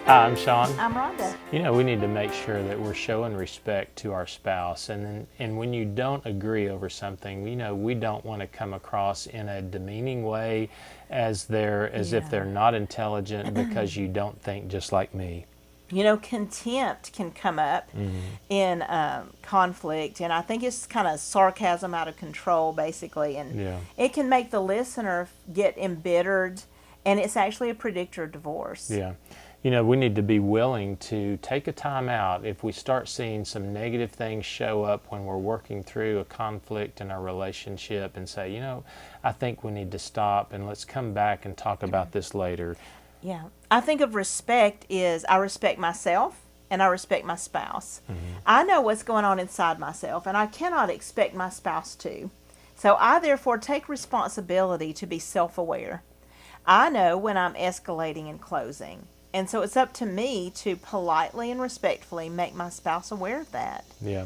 Hi, I'm Sean. I'm Rhonda. We need to make sure that we're showing respect to our spouse, and when you don't agree over something, we don't want to come across in a demeaning way as if they're not intelligent because you don't think just like me. Contempt can come up in conflict, and I think it's kind of sarcasm out of control, basically, and Yeah. it can make the listener get embittered, and it's actually a predictor of divorce. Yeah. We need to be willing to take a time out if we start seeing some negative things show up when we're working through a conflict in our relationship and say, I think we need to stop and let's come back and talk about this later. Yeah. I think of respect is I respect myself and I respect my spouse. I know what's going on inside myself, and I cannot expect my spouse to. So I therefore take responsibility to be self-aware. I know when I'm escalating and closing. And so it's up to me to politely and respectfully make my spouse aware of that. Yeah.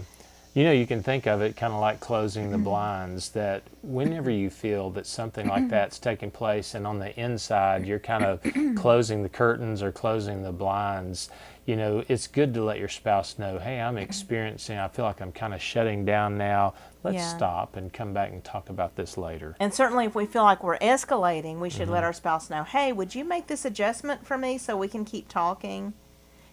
You can think of it kind of like closing the blinds, that whenever you feel that something like that's taking place and on the inside you're kind of closing the curtains or closing the blinds, it's good to let your spouse know, hey, I feel like I'm kind of shutting down now. Let's stop and come back and talk about this later. And certainly if we feel like we're escalating, we should let our spouse know, hey, would you make this adjustment for me so we can keep talking?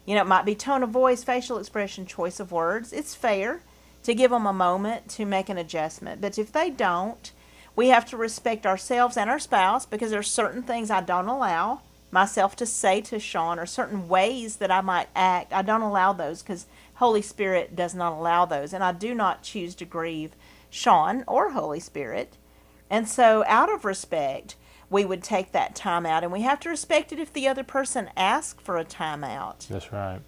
It might be tone of voice, facial expression, choice of words. It's fair to give them a moment to make an adjustment. But if they don't, we have to respect ourselves and our spouse, because there's certain things I don't allow myself to say to Sean, or certain ways that I might act. I don't allow those because Holy Spirit does not allow those. And I do not choose to grieve Sean or Holy Spirit. And so out of respect, we would take that time out. And we have to respect it if the other person asks for a time out. That's right.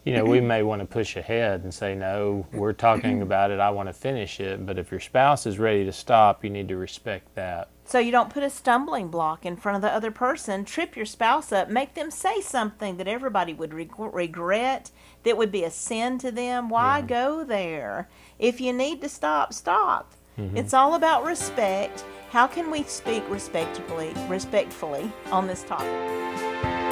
We may want to push ahead and say, no, we're talking about it, I want to finish it. But if your spouse is ready to stop, you need to respect that. So you don't put a stumbling block in front of the other person, trip your spouse up, make them say something that everybody would regret, that would be a sin to them. Why go there? If you need to stop, stop. It's all about respect. How can we speak respectfully on this topic?